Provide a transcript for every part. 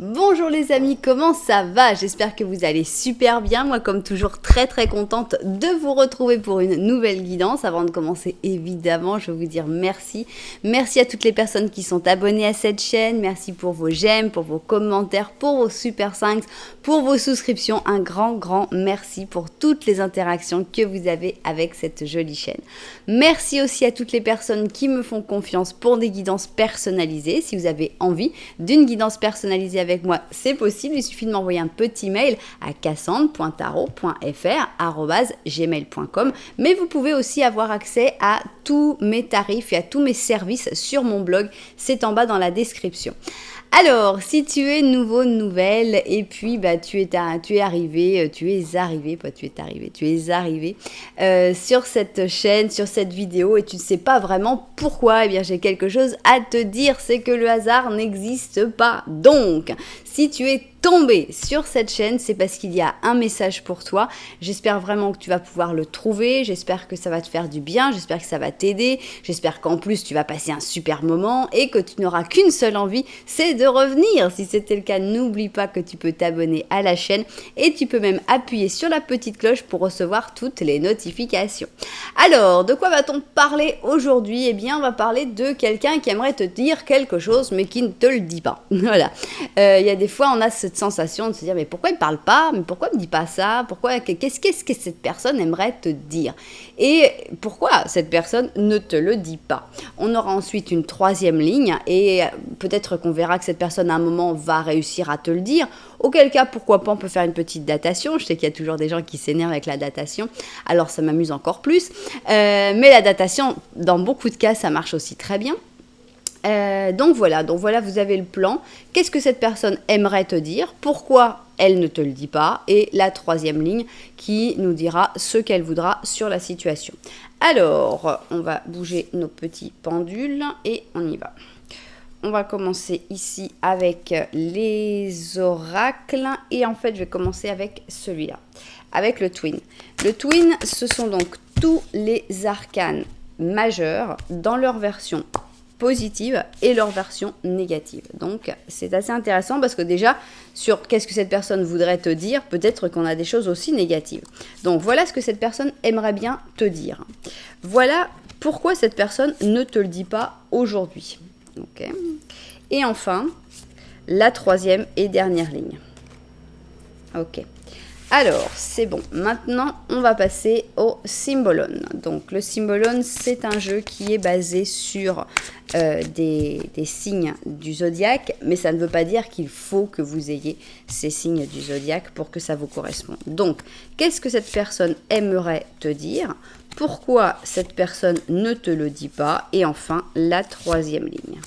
Bonjour les amis, comment ça va? J'espère que vous allez super bien. Moi, comme toujours, très contente de vous retrouver pour une nouvelle guidance. Avant de commencer, évidemment, je veux vous dire merci. Merci à toutes les personnes qui sont abonnées à cette chaîne. Merci pour vos j'aime, pour vos commentaires, pour vos super 5, pour vos souscriptions. Un grand merci pour toutes les interactions que vous avez avec cette jolie chaîne. Merci aussi à toutes les personnes qui me font confiance pour des guidances personnalisées. Si vous avez envie d'une guidance personnalisée avec moi, c'est possible. Il suffit de m'envoyer un petit mail à cassandre.tarot.fr@gmail.com. Mais vous pouvez aussi avoir accès à tous mes tarifs et à tous mes services sur mon blog. C'est en bas dans la description. Alors, si tu es nouveau, nouvelle, et puis tu es arrivé sur cette chaîne, sur cette vidéo, et tu ne sais pas vraiment pourquoi, eh bien j'ai quelque chose à te dire, c'est que le hasard n'existe pas. Donc, si tu es tombé sur cette chaîne, c'est parce qu'il y a un message pour toi. J'espère vraiment que tu vas pouvoir le trouver, j'espère que ça va te faire du bien, j'espère que ça va t'aider, j'espère qu'en plus tu vas passer un super moment et que tu n'auras qu'une seule envie, c'est de revenir. Si c'était le cas, n'oublie pas que tu peux t'abonner à la chaîne et tu peux même appuyer sur la petite cloche pour recevoir toutes les notifications. Alors, de quoi va-t-on parler aujourd'hui? Eh bien, on va parler de quelqu'un qui aimerait te dire quelque chose mais qui ne te le dit pas. Voilà. Il y a des fois, on a cette sensation de se dire mais pourquoi il ne parle pas? Mais pourquoi il ne me dit pas ça? Qu'est-ce que cette personne aimerait te dire? Et pourquoi cette personne ne te le dit pas? On aura ensuite une troisième ligne et peut-être qu'on verra que cette personne à un moment va réussir à te le dire. Auquel cas, pourquoi pas, on peut faire une petite datation. Je sais qu'il y a toujours des gens qui s'énervent avec la datation, alors ça m'amuse encore plus. Mais la datation, dans beaucoup de cas, ça marche aussi très bien. Donc voilà, vous avez le plan. Qu'est-ce que cette personne aimerait te dire? Pourquoi elle ne te le dit pas? Et la troisième ligne qui nous dira ce qu'elle voudra sur la situation. Alors, on va bouger nos petits pendules et on y va. On va commencer ici avec les oracles et en fait, je vais commencer avec celui-là, avec le twin. Le twin, ce sont donc tous les arcanes majeurs dans leur version positive et leur version négative. Donc, c'est assez intéressant parce que déjà, sur qu'est-ce que cette personne voudrait te dire, peut-être qu'on a des choses aussi négatives. Donc, voilà ce que cette personne aimerait bien te dire. Voilà pourquoi cette personne ne te le dit pas aujourd'hui. Ok. Et enfin, la troisième et dernière ligne. Ok. Alors, c'est bon. Maintenant, on va passer au Symbolon. Donc, le Symbolon, c'est un jeu qui est basé sur des signes du zodiaque, mais ça ne veut pas dire qu'il faut que vous ayez ces signes du zodiaque pour que ça vous corresponde. Donc, qu'est-ce que cette personne aimerait te dire? Pourquoi cette personne ne te le dit pas? Et enfin, la troisième ligne.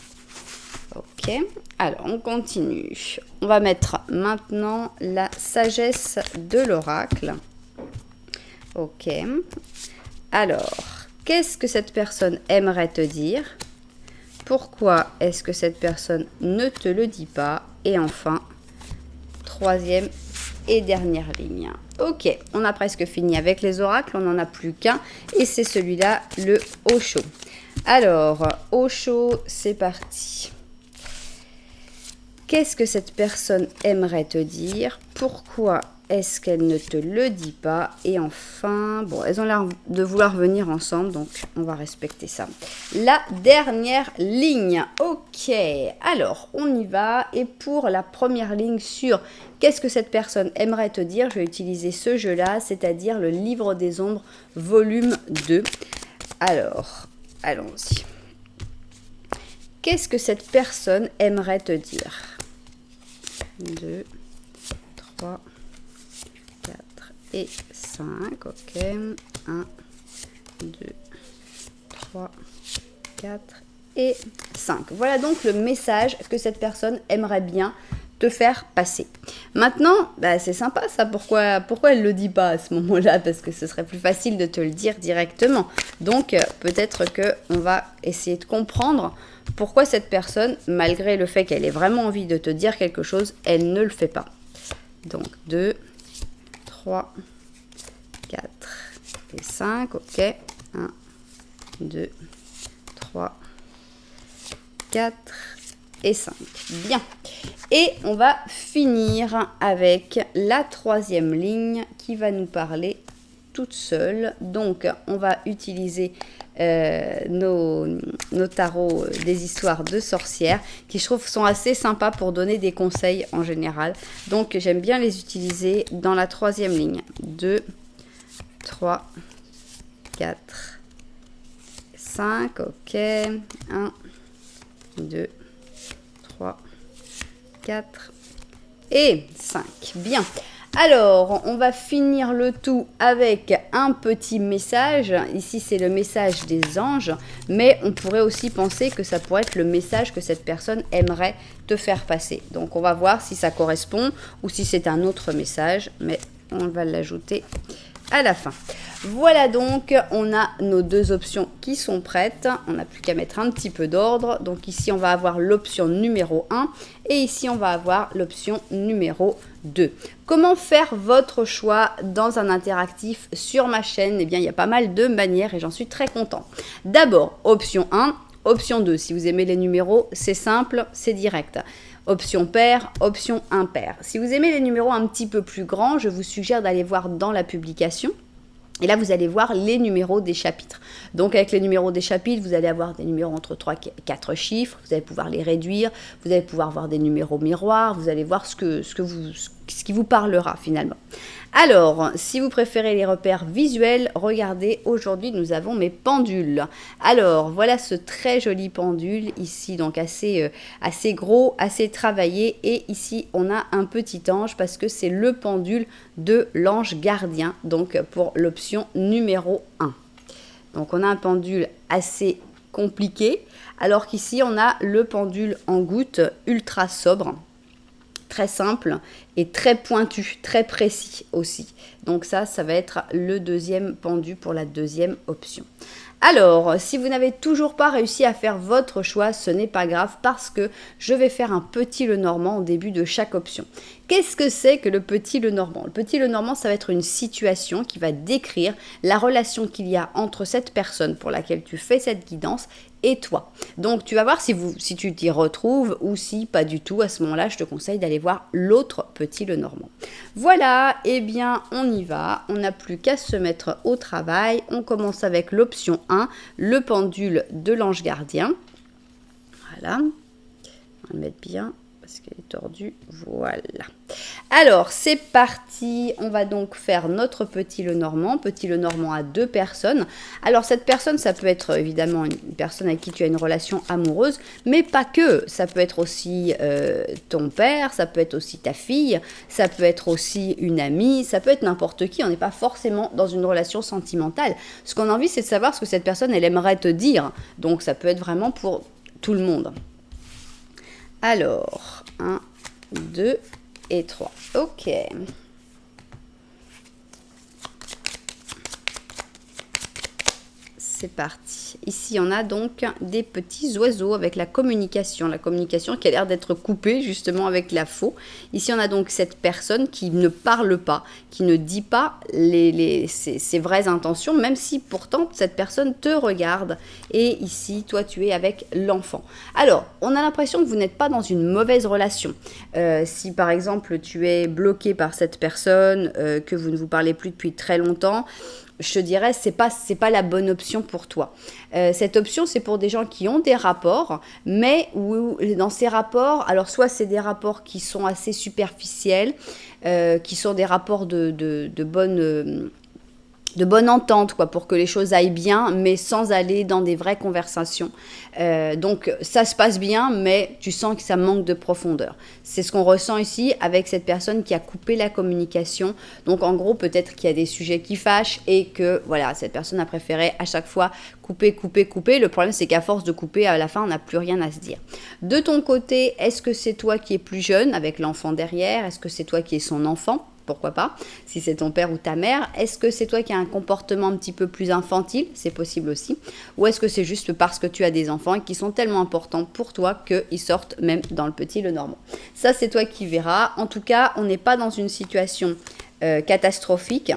Ok, alors on continue. On va mettre maintenant la sagesse de l'oracle. Ok, alors, qu'est-ce que cette personne aimerait te dire? Pourquoi est-ce que cette personne ne te le dit pas? Et enfin, troisième et dernière ligne. Ok, on a presque fini avec les oracles, on n'en a plus qu'un. Et c'est celui-là, le Osho. Alors, Osho, c'est parti. Qu'est-ce que cette personne aimerait te dire? Pourquoi est-ce qu'elle ne te le dit pas? Et enfin, bon, elles ont l'air de vouloir venir ensemble, donc on va respecter ça. La dernière ligne. Ok, alors on y va. Et pour la première ligne sur qu'est-ce que cette personne aimerait te dire, je vais utiliser ce jeu-là, c'est-à-dire le Livre des Ombres, volume 2. Alors, allons-y. Qu'est-ce que cette personne aimerait te dire? 2, 3, 4 et 5. Ok. 1, 2, 3, 4 et 5. Voilà donc le message que cette personne aimerait bien te faire passer. Maintenant, c'est sympa ça. Pourquoi elle ne le dit pas à ce moment-là? Parce que ce serait plus facile de te le dire directement. Donc, peut-être qu'on va essayer de comprendre pourquoi cette personne, malgré le fait qu'elle ait vraiment envie de te dire quelque chose, elle ne le fait pas. Donc, 2, 3, 4 et 5. Ok. 1, 2, 3, 4 et 5. Bien. Et on va finir avec la troisième ligne qui va nous parler toute seule. Donc, on va utiliser nos tarots des histoires de sorcières qui, je trouve, sont assez sympas pour donner des conseils en général. Donc, j'aime bien les utiliser dans la troisième ligne. 2, 3, 4, 5. Ok. 1, 2, 3, 4 et 5. Bien. Alors, on va finir le tout avec un petit message. Ici, c'est le message des anges, mais on pourrait aussi penser que ça pourrait être le message que cette personne aimerait te faire passer. Donc, on va voir si ça correspond ou si c'est un autre message, mais on va l'ajouter à la fin. Voilà donc, on a nos deux options qui sont prêtes. On n'a plus qu'à mettre un petit peu d'ordre. Donc ici, on va avoir l'option numéro 1 et ici, on va avoir l'option numéro 2. Comment faire votre choix dans un interactif sur ma chaîne? Eh bien, il y a pas mal de manières et j'en suis très content. D'abord, option 1, option 2. Si vous aimez les numéros, c'est simple, c'est direct. Option pair, option impair. Si vous aimez les numéros un petit peu plus grands, je vous suggère d'aller voir dans la publication. Et là, vous allez voir les numéros des chapitres. Donc, avec les numéros des chapitres, vous allez avoir des numéros entre 3 et 4 chiffres. Vous allez pouvoir les réduire. Vous allez pouvoir voir des numéros miroirs. Vous allez voir ce qui vous parlera finalement. Alors, si vous préférez les repères visuels, regardez, aujourd'hui, nous avons mes pendules. Alors, voilà ce très joli pendule ici, donc assez gros, assez travaillé. Et ici, on a un petit ange parce que c'est le pendule de l'ange gardien, donc pour l'option numéro 1. Donc, on a un pendule assez compliqué, alors qu'ici, on a le pendule en goutte ultra sobre. Très simple et très pointu, très précis aussi. Donc ça va être le deuxième pendu pour la deuxième option. Alors, si vous n'avez toujours pas réussi à faire votre choix, ce n'est pas grave parce que je vais faire un petit Lenormand au début de chaque option. Qu'est-ce que c'est que le petit Lenormand? Le petit Lenormand, ça va être une situation qui va décrire la relation qu'il y a entre cette personne pour laquelle tu fais cette guidance et toi. Donc, tu vas voir si tu t'y retrouves ou si pas du tout. À ce moment-là, je te conseille d'aller voir l'autre petit Lenormand. Voilà, eh bien, on y va. On n'a plus qu'à se mettre au travail. On commence avec l'option 1, le pendule de l'ange gardien. Voilà. On va le mettre bien parce qu'elle est tordue. Voilà. Alors, c'est parti. On va donc faire notre petit Lenormand. Petit Lenormand à 2 personnes. Alors, cette personne, ça peut être évidemment une personne avec qui tu as une relation amoureuse, mais pas que. Ça peut être aussi ton père, ça peut être aussi ta fille, ça peut être aussi une amie, ça peut être n'importe qui. On n'est pas forcément dans une relation sentimentale. Ce qu'on a envie, c'est de savoir ce que cette personne, elle aimerait te dire. Donc, ça peut être vraiment pour tout le monde. Alors, 1, 2 et 3. Ok. C'est parti. Ici, on a donc des petits oiseaux avec la communication. La communication qui a l'air d'être coupée justement avec la faux. Ici, on a donc cette personne qui ne parle pas, qui ne dit pas ses vraies intentions, même si pourtant cette personne te regarde. Et ici, toi, tu es avec l'enfant. Alors, on a l'impression que vous n'êtes pas dans une mauvaise relation. Si par exemple, tu es bloqué par cette personne, que vous ne vous parlez plus depuis très longtemps, je te dirais, c'est pas la bonne option pour toi. Cette option, c'est pour des gens qui ont des rapports, mais où dans ces rapports, alors soit c'est des rapports qui sont assez superficiels, qui sont des rapports de bonne entente, quoi, pour que les choses aillent bien, mais sans aller dans des vraies conversations. Donc, ça se passe bien, mais tu sens que ça manque de profondeur. C'est ce qu'on ressent ici avec cette personne qui a coupé la communication. Donc, en gros, peut-être qu'il y a des sujets qui fâchent et que, voilà, cette personne a préféré à chaque fois couper. Le problème, c'est qu'à force de couper, à la fin, on n'a plus rien à se dire. De ton côté, est-ce que c'est toi qui es plus jeune, avec l'enfant derrière? Est-ce que c'est toi qui es son enfant? Pourquoi pas, si c'est ton père ou ta mère. Est-ce que c'est toi qui as un comportement un petit peu plus infantile? C'est possible aussi. Ou est-ce que c'est juste parce que tu as des enfants et qui sont tellement importants pour toi qu'ils sortent même dans le petit Lenormand? Ça, c'est toi qui verras. En tout cas, on n'est pas dans une situation catastrophique.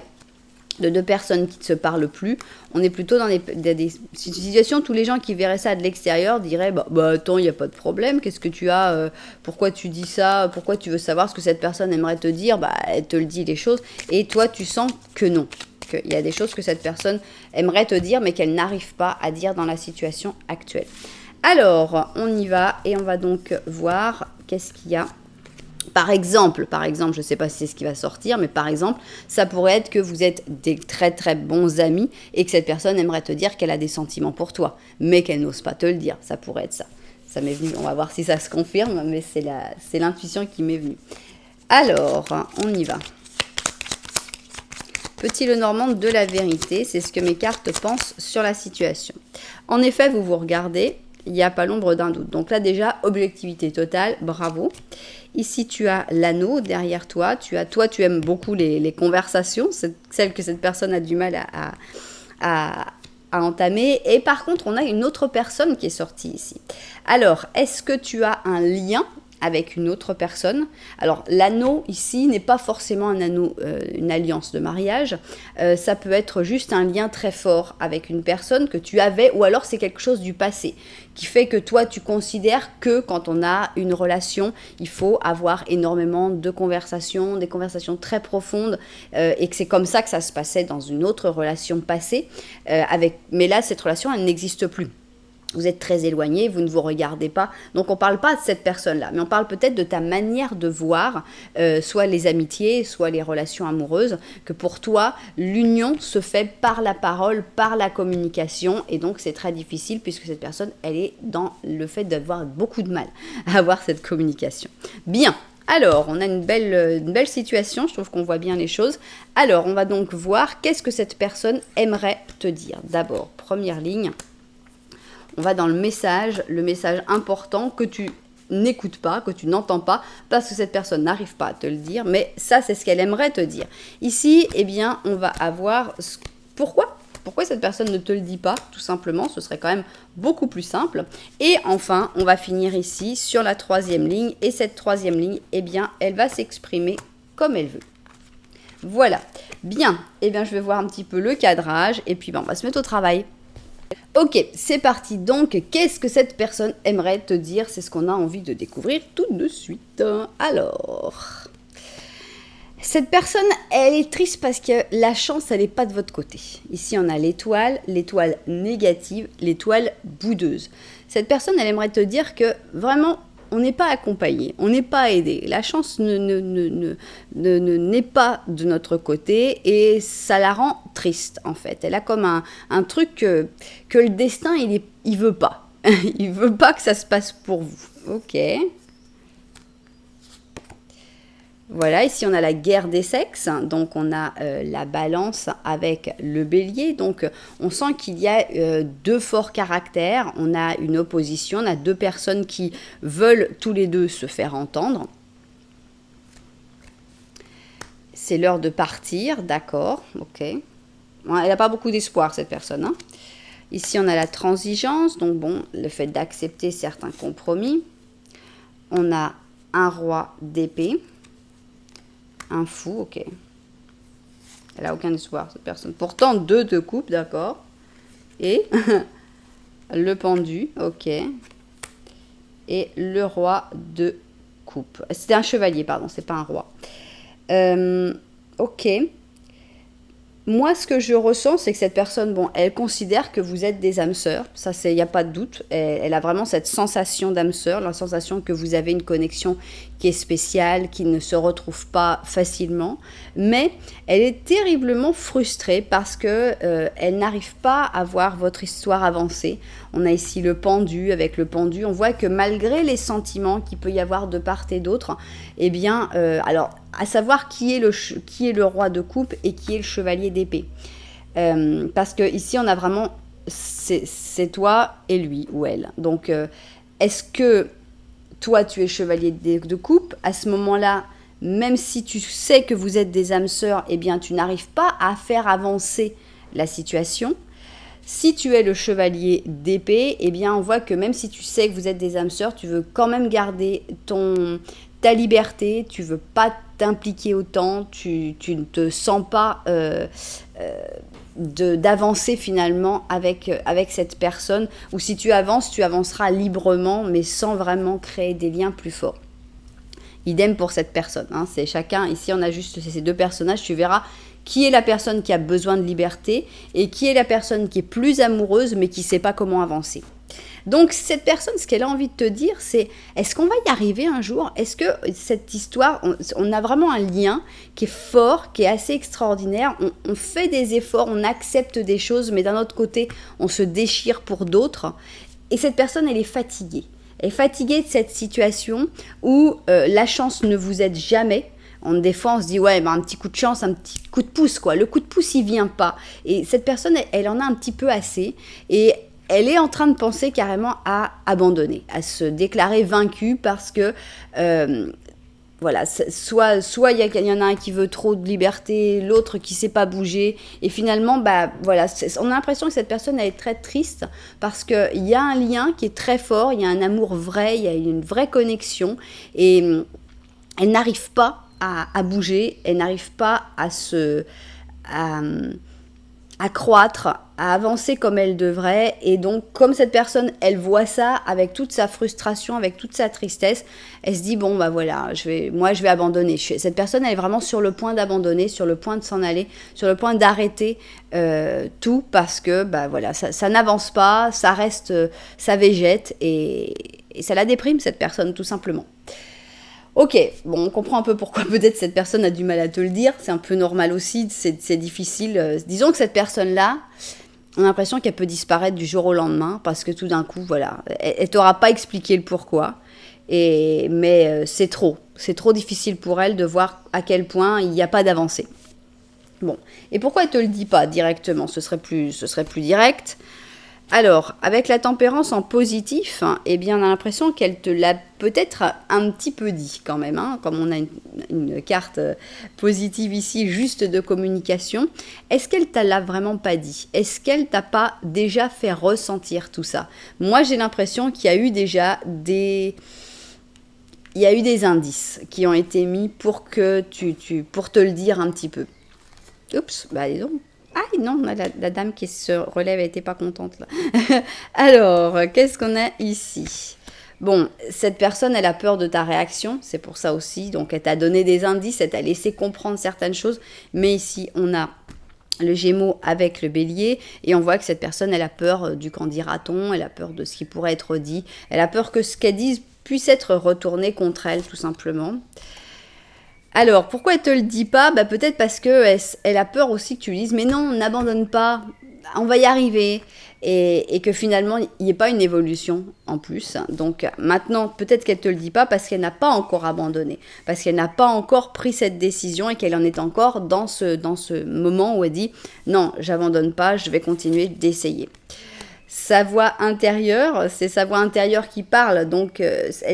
de deux personnes qui ne se parlent plus, on est plutôt dans des situations où tous les gens qui verraient ça de l'extérieur diraient bah attends, il n'y a pas de problème, qu'est-ce que tu as, pourquoi tu dis ça, pourquoi tu veux savoir ce que cette personne aimerait te dire, bah elle te le dit les choses, et toi tu sens que non, qu'il y a des choses que cette personne aimerait te dire mais qu'elle n'arrive pas à dire dans la situation actuelle. Alors, on y va et on va donc voir qu'est-ce qu'il y a. Par exemple, je ne sais pas si c'est ce qui va sortir, mais par exemple, ça pourrait être que vous êtes des très très bons amis et que cette personne aimerait te dire qu'elle a des sentiments pour toi, mais qu'elle n'ose pas te le dire. Ça pourrait être ça. Ça m'est venu, on va voir si ça se confirme, mais c'est l'intuition qui m'est venue. Alors, on y va. Petit Lenormand de la vérité, c'est ce que mes cartes pensent sur la situation. En effet, vous vous regardez, il n'y a pas l'ombre d'un doute. Donc là déjà, objectivité totale, bravo. Ici, tu as l'anneau derrière toi. Tu aimes beaucoup les conversations, celles que cette personne a du mal à entamer. Et par contre, on a une autre personne qui est sortie ici. Alors, est-ce que tu as un lien avec une autre personne? Alors, l'anneau ici n'est pas forcément un anneau, une alliance de mariage. Ça peut être juste un lien très fort avec une personne que tu avais, ou alors c'est quelque chose du passé qui fait que toi, tu considères que quand on a une relation, il faut avoir énormément de conversations, des conversations très profondes, et que c'est comme ça que ça se passait dans une autre relation passée. Mais là, cette relation, elle n'existe plus. Vous êtes très éloigné, vous ne vous regardez pas. Donc on ne parle pas de cette personne-là, mais on parle peut-être de ta manière de voir, soit les amitiés, soit les relations amoureuses, que pour toi, l'union se fait par la parole, par la communication, et donc c'est très difficile puisque cette personne, elle est dans le fait d'avoir beaucoup de mal à avoir cette communication. Bien. Alors, on a une belle situation, je trouve qu'on voit bien les choses. Alors, on va donc voir qu'est-ce que cette personne aimerait te dire. D'abord, première ligne. On va dans le message important que tu n'écoutes pas, que tu n'entends pas, parce que cette personne n'arrive pas à te le dire, mais ça, c'est ce qu'elle aimerait te dire. Ici, eh bien, on va avoir pourquoi cette personne ne te le dit pas, tout simplement, ce serait quand même beaucoup plus simple. Et enfin, on va finir ici sur la troisième ligne, et cette troisième ligne, eh bien, elle va s'exprimer comme elle veut. Voilà. Bien, eh bien, je vais voir un petit peu le cadrage, et puis on va se mettre au travail. Ok, c'est parti. Donc, qu'est-ce que cette personne aimerait te dire? C'est ce qu'on a envie de découvrir tout de suite. Alors, cette personne, elle est triste parce que la chance, elle n'est pas de votre côté. Ici, on a l'étoile négative, l'étoile boudeuse. Cette personne, elle aimerait te dire que vraiment, on n'est pas accompagné, on n'est pas aidé. La chance n'est pas de notre côté et ça la rend triste en fait. Elle a comme un truc que le destin, il veut pas. Il veut pas que ça se passe pour vous. Ok. Voilà, ici on a la guerre des sexes, donc on a la balance avec le bélier, donc on sent qu'il y a deux forts caractères, on a une opposition, on a deux personnes qui veulent tous les deux se faire entendre. C'est l'heure de partir, d'accord, ok. Bon, elle n'a pas beaucoup d'espoir cette personne, hein. Ici on a la transigence, donc bon, le fait d'accepter certains compromis. On a un roi d'épée. Un fou, ok. Elle n'a aucun espoir, cette personne. Pourtant, 2 de coupe, d'accord. Et le pendu, ok. Et le roi de coupe. C'était un chevalier, pardon, c'est pas un roi. Ok. Moi, ce que je ressens, c'est que cette personne, bon, elle considère que vous êtes des âmes sœurs. Ça, il n'y a pas de doute. Elle a vraiment cette sensation d'âme sœur, la sensation que vous avez une connexion qui est spéciale, qui ne se retrouve pas facilement. Mais elle est terriblement frustrée parce que elle n'arrive pas à voir votre histoire avancer. On a ici le pendu. Avec le pendu, on voit que malgré les sentiments qu'il peut y avoir de part et d'autre, eh bien, alors, à savoir qui est le roi de coupe et qui est le chevalier d'épée. Parce que ici, on a vraiment, c'est toi et lui ou elle. Donc, est-ce que toi, tu es chevalier de coupe? À ce moment-là, même si tu sais que vous êtes des âmes sœurs, eh bien, tu n'arrives pas à faire avancer la situation. Si tu es le chevalier d'épée, eh bien, on voit que même si tu sais que vous êtes des âmes sœurs, tu veux quand même garder ta liberté, tu veux pas t'impliquer autant, tu ne te sens pas d'avancer finalement avec cette personne, ou si tu avances, tu avanceras librement, mais sans vraiment créer des liens plus forts. Idem pour cette personne, hein, c'est chacun, ici on a juste ces deux personnages, tu verras qui est la personne qui a besoin de liberté et qui est la personne qui est plus amoureuse mais qui ne sait pas comment avancer. Donc cette personne, ce qu'elle a envie de te dire, c'est est-ce qu'on va y arriver un jour? Est-ce que cette histoire, on a vraiment un lien qui est fort, qui est assez extraordinaire, on fait des efforts, on accepte des choses, mais d'un autre côté, on se déchire pour d'autres. Et cette personne, elle est fatiguée. Elle est fatiguée de cette situation où la chance ne vous aide jamais. Des fois, on se dit, ouais, bah, un petit coup de chance, un petit coup de pouce, quoi. Le coup de pouce, il vient pas. Et cette personne, elle en a un petit peu assez. Et elle est en train de penser carrément à abandonner, à se déclarer vaincue parce que, voilà, soit il y en a un qui veut trop de liberté, l'autre qui ne sait pas bouger. Et finalement, bah, voilà, on a l'impression que cette personne, elle est très triste parce qu'il y a un lien qui est très fort, il y a un amour vrai, il y a une vraie connexion. Et elle n'arrive pas à bouger, elle n'arrive pas à croître, à avancer comme elle devrait. Et donc, comme cette personne, elle voit ça avec toute sa frustration, avec toute sa tristesse, elle se dit, bon, bah voilà, moi, je vais abandonner. Cette personne, elle est vraiment sur le point d'abandonner, sur le point de s'en aller, sur le point d'arrêter tout, parce que, bah voilà, ça n'avance pas, ça reste, ça végète, et ça la déprime, cette personne, tout simplement. Ok, bon, on comprend un peu pourquoi peut-être cette personne a du mal à te le dire, c'est un peu normal aussi, c'est difficile. Disons que cette personne-là, on a l'impression qu'elle peut disparaître du jour au lendemain, parce que tout d'un coup, voilà, elle t'aura pas expliqué le pourquoi, mais c'est trop difficile pour elle de voir à quel point il n'y a pas d'avancée. Bon, et pourquoi elle te le dit pas directement? Ce serait plus direct. Alors, avec la tempérance en positif, eh bien, on a l'impression qu'elle te l'a peut-être un petit peu dit quand même, hein, comme on a une carte positive ici, juste de communication. Est-ce qu'elle t'a l'a vraiment pas dit? Est-ce qu'elle t'a pas déjà fait ressentir tout ça? Moi, j'ai l'impression qu'il y a eu déjà des indices qui ont été mis pour que pour te le dire un petit peu. Oups, bah dis donc. Ah non, la dame qui se relève, elle n'était pas contente là. Alors, qu'est-ce qu'on a ici? Bon, cette personne, elle a peur de ta réaction, c'est pour ça aussi. Donc, elle t'a donné des indices, elle t'a laissé comprendre certaines choses. Mais ici, on a le Gémeaux avec le Bélier. Et on voit que cette personne, elle a peur du qu'en dira-t-on, elle a peur de ce qui pourrait être dit. Elle a peur que ce qu'elle dise puisse être retourné contre elle, tout simplement. Alors, pourquoi elle te le dit pas? Bah, peut-être parce qu'elle a peur aussi que tu lui dises « Mais non, n'abandonne pas, on va y arriver ». Et que finalement, il n'y ait pas une évolution en plus. Donc maintenant, peut-être qu'elle ne te le dit pas parce qu'elle n'a pas encore abandonné. Parce qu'elle n'a pas encore pris cette décision et qu'elle en est encore dans ce moment où elle dit « Non, j'abandonne pas, je vais continuer d'essayer ». Sa voix intérieure, c'est sa voix intérieure qui parle, donc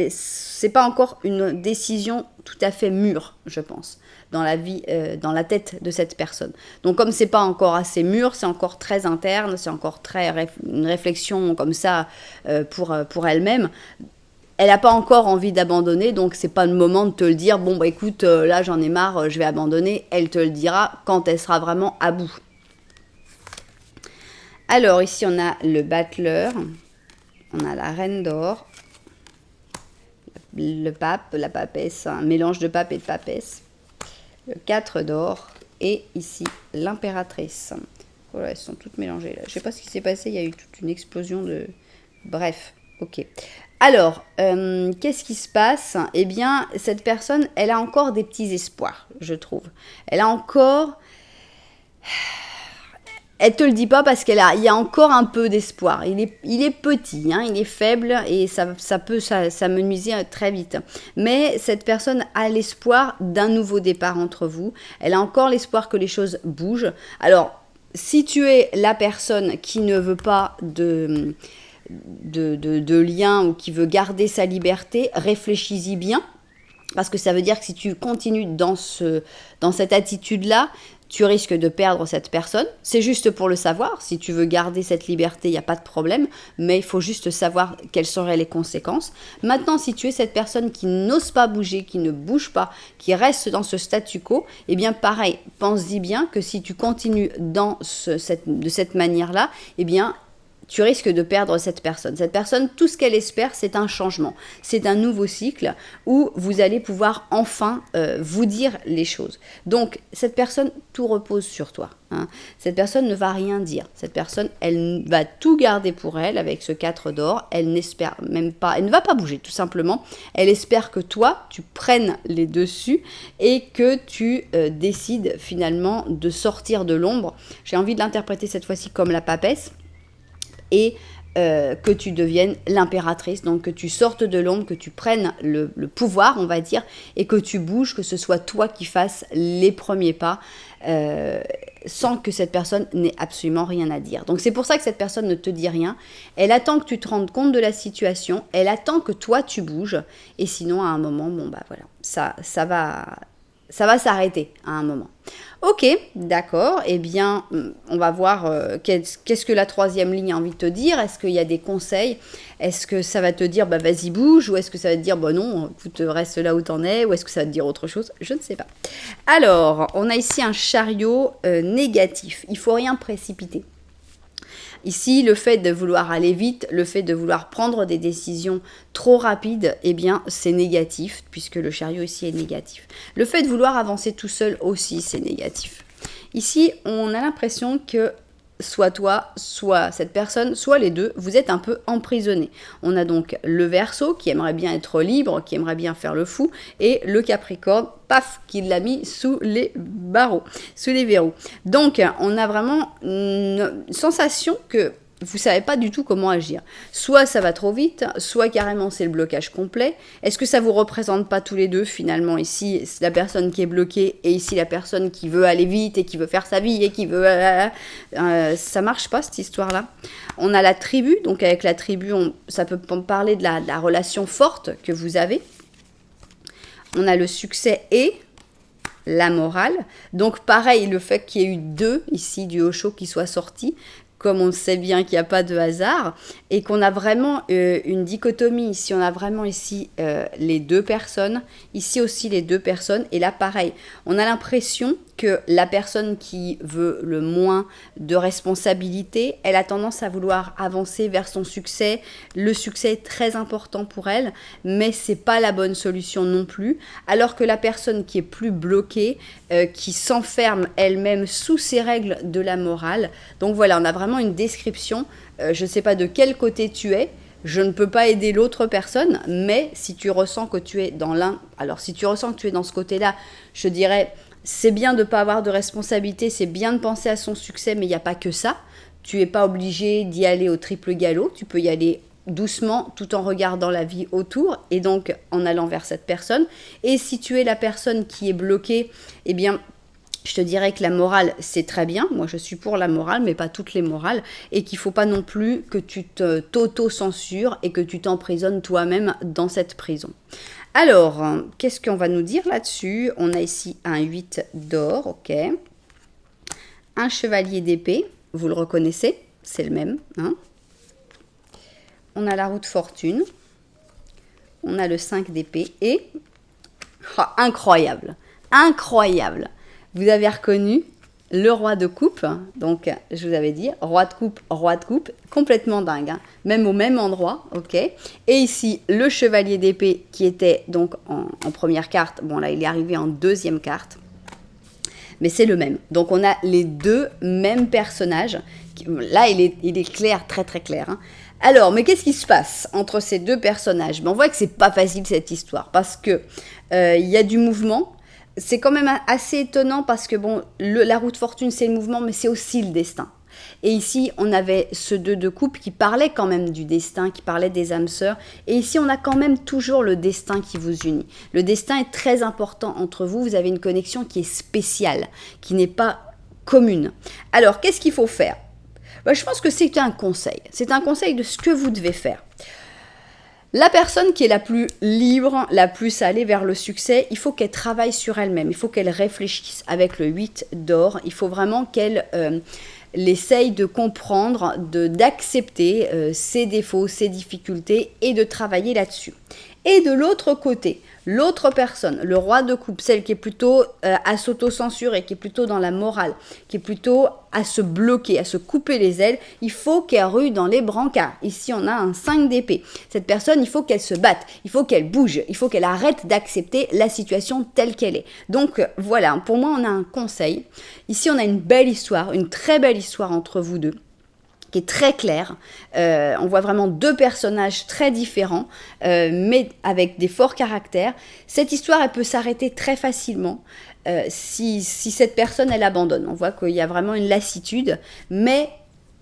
c'est pas encore une décision tout à fait mûre, je pense, dans la vie, dans la tête de cette personne. Donc comme c'est pas encore assez mûr, c'est encore très interne, c'est encore une réflexion comme ça pour elle-même. Elle n'a pas encore envie d'abandonner, donc c'est pas le moment de te le dire. Bon bah écoute, là j'en ai marre, je vais abandonner. Elle te le dira quand elle sera vraiment à bout. Alors, ici, on a le battleur, on a la reine d'or, le pape, la papesse, un mélange de pape et de papesse, le 4 d'or, et ici, l'impératrice. Voilà, elles sont toutes mélangées là. Je ne sais pas ce qui s'est passé, il y a eu toute une explosion de... Bref, ok. Alors, qu'est-ce qui se passe? Eh bien, cette personne, elle a encore des petits espoirs, je trouve. Elle a encore... Elle te le dit pas parce il y a encore un peu d'espoir. Il est petit, hein, il est faible et ça me nuisait très vite. Mais cette personne a l'espoir d'un nouveau départ entre vous. Elle a encore l'espoir que les choses bougent. Alors, si tu es la personne qui ne veut pas de lien ou qui veut garder sa liberté, réfléchis-y bien. Parce que ça veut dire que si tu continues dans cette attitude-là, tu risques de perdre cette personne. C'est juste pour le savoir. Si tu veux garder cette liberté, il n'y a pas de problème. Mais il faut juste savoir quelles seraient les conséquences. Maintenant, si tu es cette personne qui n'ose pas bouger, qui ne bouge pas, qui reste dans ce statu quo, eh bien pareil, pense-y bien que si tu continues de cette manière-là, eh bien tu risques de perdre cette personne. Cette personne, tout ce qu'elle espère, c'est un changement. C'est un nouveau cycle où vous allez pouvoir enfin vous dire les choses. Donc, cette personne, tout repose sur toi. Hein. Cette personne ne va rien dire. Cette personne, elle va tout garder pour elle avec ce 4 d'or. Elle n'espère même pas, elle ne va pas bouger, tout simplement. Elle espère que toi, tu prennes les dessus et que tu décides finalement de sortir de l'ombre. J'ai envie de l'interpréter cette fois-ci comme la papesse. Et que tu deviennes l'impératrice, donc que tu sortes de l'ombre, que tu prennes le pouvoir, on va dire, et que tu bouges, que ce soit toi qui fasses les premiers pas, sans que cette personne n'ait absolument rien à dire. Donc c'est pour ça que cette personne ne te dit rien, elle attend que tu te rendes compte de la situation, elle attend que toi tu bouges, et sinon à un moment, bon bah voilà, ça va s'arrêter à un moment. Ok, d'accord, eh bien, on va voir qu'est-ce que la troisième ligne a envie de te dire. Est-ce qu'il y a des conseils? Est-ce que ça va te dire, bah vas-y bouge? Ou est-ce que ça va te dire, bah non, écoute, reste là où t'en es? Ou est-ce que ça va te dire autre chose? Je ne sais pas. Alors, on a ici un chariot négatif. Il faut rien précipiter. Ici, le fait de vouloir aller vite, le fait de vouloir prendre des décisions trop rapides, eh bien, c'est négatif, puisque le chariot ici est négatif. Le fait de vouloir avancer tout seul aussi, c'est négatif. Ici, on a l'impression que soit toi, soit cette personne, soit les deux, vous êtes un peu emprisonnés. On a donc le Verseau qui aimerait bien être libre, qui aimerait bien faire le fou, et le Capricorne, paf, qui l'a mis sous les barreaux, sous les verrous. Donc, on a vraiment une sensation que vous ne savez pas du tout comment agir. Soit ça va trop vite, soit carrément c'est le blocage complet. Est-ce que ça ne vous représente pas tous les deux finalement? Ici, c'est la personne qui est bloquée et ici la personne qui veut aller vite et qui veut faire sa vie et qui veut... ça marche pas cette histoire-là. On a la tribu, donc avec la tribu, ça peut parler de la relation forte que vous avez. On a le succès et la morale. Donc pareil, le fait qu'il y ait eu 2 ici du Osho qui soient sortis, comme on sait bien qu'il n'y a pas de hasard, et qu'on a vraiment une dichotomie. Ici, on a vraiment ici les 2 personnes, ici aussi les 2 personnes, et là pareil, on a l'impression que la personne qui veut le moins de responsabilité, elle a tendance à vouloir avancer vers son succès. Le succès est très important pour elle, mais c'est pas la bonne solution non plus. Alors que la personne qui est plus bloquée, qui s'enferme elle-même sous ses règles de la morale. Donc voilà, on a vraiment une description. Je ne sais pas de quel côté tu es. Je ne peux pas aider l'autre personne, mais si tu ressens que tu es dans l'un... Alors si tu ressens que tu es dans ce côté-là, je dirais... C'est bien de ne pas avoir de responsabilité, c'est bien de penser à son succès, mais il n'y a pas que ça. Tu n'es pas obligé d'y aller au triple galop, tu peux y aller doucement tout en regardant la vie autour et donc en allant vers cette personne. Et si tu es la personne qui est bloquée, eh bien, je te dirais que la morale, c'est très bien. Moi, je suis pour la morale, mais pas toutes les morales. Et qu'il ne faut pas non plus que tu t'auto-censures et que tu t'emprisonnes toi-même dans cette prison. Alors, qu'est-ce qu'on va nous dire là-dessus? On a ici un 8 d'or, ok. Un chevalier d'épée, vous le reconnaissez, c'est le même. Hein. On a la roue de fortune. On a le 5 d'épée et... incroyable, incroyable. Vous avez reconnu le roi de coupe, donc je vous avais dit, roi de coupe, complètement dingue, hein, même au même endroit, ok. Et ici, le chevalier d'épée qui était donc en première carte, bon là il est arrivé en deuxième carte, mais c'est le même. Donc on a les 2 mêmes personnages, là il est clair, très très clair. Hein. Alors, mais qu'est-ce qui se passe entre ces 2 personnages? On voit que c'est pas facile cette histoire, parce que il y a du mouvement. C'est quand même assez étonnant parce que bon, la roue de fortune c'est le mouvement, mais c'est aussi le destin. Et ici, on avait ce 2 de coupe qui parlait quand même du destin, qui parlait des âmes sœurs. Et ici, on a quand même toujours le destin qui vous unit. Le destin est très important entre vous. Vous avez une connexion qui est spéciale, qui n'est pas commune. Alors, qu'est-ce qu'il faut faire? Je pense que c'est un conseil. C'est un conseil de ce que vous devez faire. La personne qui est la plus libre, la plus allée vers le succès, il faut qu'elle travaille sur elle-même, il faut qu'elle réfléchisse avec le 8 d'or, il faut vraiment qu'elle essaye de comprendre, d'accepter ses défauts, ses difficultés et de travailler là-dessus. Et de l'autre côté, l'autre personne, le roi de coupe, celle qui est plutôt à s'auto-censurer, qui est plutôt dans la morale, qui est plutôt à se bloquer, à se couper les ailes, il faut qu'elle rue dans les brancards. Ici, on a un 5 d'épée. Cette personne, il faut qu'elle se batte, il faut qu'elle bouge, il faut qu'elle arrête d'accepter la situation telle qu'elle est. Donc voilà, pour moi, on a un conseil. Ici, on a une belle histoire, une très belle histoire entre vous deux, qui est très clair. On voit vraiment deux personnages très différents, mais avec des forts caractères. Cette histoire, elle peut s'arrêter très facilement si cette personne, elle abandonne. On voit qu'il y a vraiment une lassitude, mais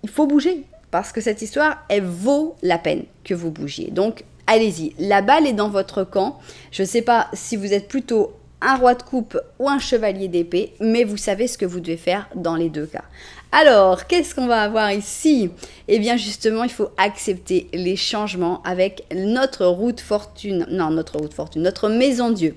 il faut bouger, parce que cette histoire, elle vaut la peine que vous bougiez. Donc, allez-y. La balle est dans votre camp. Je ne sais pas si vous êtes plutôt un roi de coupe ou un chevalier d'épée, mais vous savez ce que vous devez faire dans les deux cas. Alors, qu'est-ce qu'on va avoir ici? Eh bien, justement, il faut accepter les changements avec notre roue de fortune. Non, notre maison Dieu.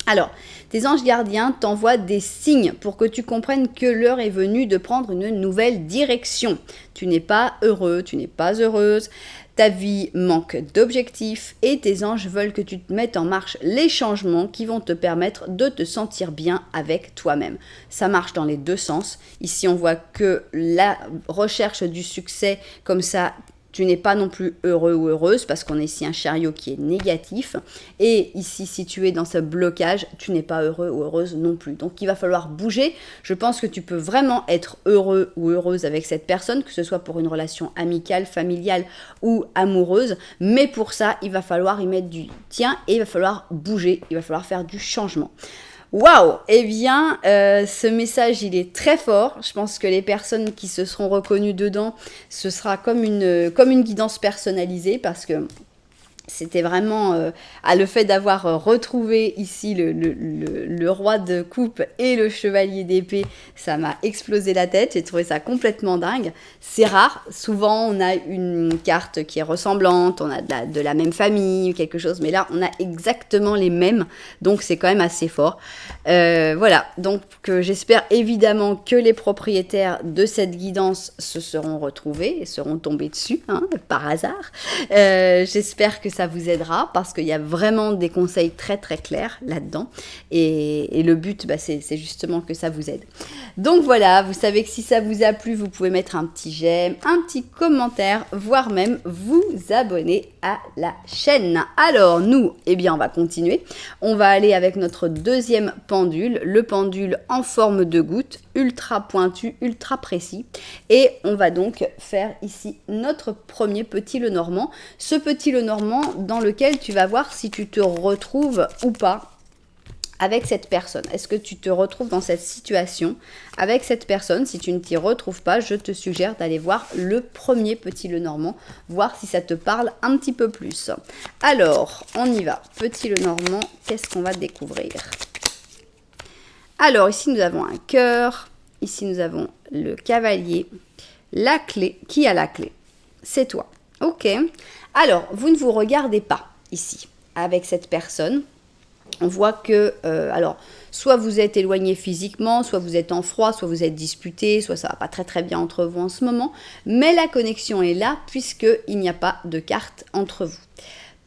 Alors, tes anges gardiens t'envoient des signes pour que tu comprennes que l'heure est venue de prendre une nouvelle direction. Tu n'es pas heureux, tu n'es pas heureuse. Ta vie manque d'objectifs et tes anges veulent que tu te mettes en marche les changements qui vont te permettre de te sentir bien avec toi-même. Ça marche dans les deux sens. Ici, on voit que la recherche du succès, comme ça, tu n'es pas non plus heureux ou heureuse parce qu'on a ici un chariot qui est négatif. Et ici, si tu es dans ce blocage, tu n'es pas heureux ou heureuse non plus. Donc, il va falloir bouger. Je pense que tu peux vraiment être heureux ou heureuse avec cette personne, que ce soit pour une relation amicale, familiale ou amoureuse. Mais pour ça, il va falloir y mettre du tien et il va falloir bouger. Il va falloir faire du changement. Waouh! Eh bien, ce message, il est très fort. Je pense que les personnes qui se seront reconnues dedans, ce sera comme une guidance personnalisée parce que c'était vraiment le fait d'avoir retrouvé ici le roi de coupe et le chevalier d'épée, ça m'a explosé la tête, j'ai trouvé ça complètement dingue. C'est rare, souvent on a une carte qui est ressemblante, on a de la même famille, quelque chose, mais là on a exactement les mêmes, donc c'est quand même assez fort. Voilà, donc j'espère évidemment que les propriétaires de cette guidance se seront retrouvés et seront tombés dessus, hein, par hasard. J'espère que ça vous aidera parce qu'il y a vraiment des conseils très très clairs là-dedans et le but c'est justement que ça vous aide. Donc voilà, vous savez que si ça vous a plu, vous pouvez mettre un petit j'aime, un petit commentaire, voire même vous abonner à la chaîne. Alors nous, eh bien on va continuer, on va aller avec notre deuxième pendule, le pendule en forme de goutte, ultra pointu, ultra précis, et on va donc faire ici notre premier petit Lenormand, ce petit Lenormand dans lequel tu vas voir si tu te retrouves ou pas avec cette personne. Est-ce que tu te retrouves dans cette situation avec cette personne? Si tu ne t'y retrouves pas, je te suggère d'aller voir le premier petit Lenormand, voir si ça te parle un petit peu plus. Alors, on y va. Petit Lenormand, qu'est-ce qu'on va découvrir? Alors, ici, nous avons un cœur. Ici, nous avons le cavalier. La clé. Qui a la clé? C'est toi. Ok. Alors, vous ne vous regardez pas ici avec cette personne. On voit que, soit vous êtes éloigné physiquement, soit vous êtes en froid, soit vous êtes disputé, soit ça va pas très très bien entre vous en ce moment. Mais la connexion est là puisqu'il n'y a pas de carte entre vous.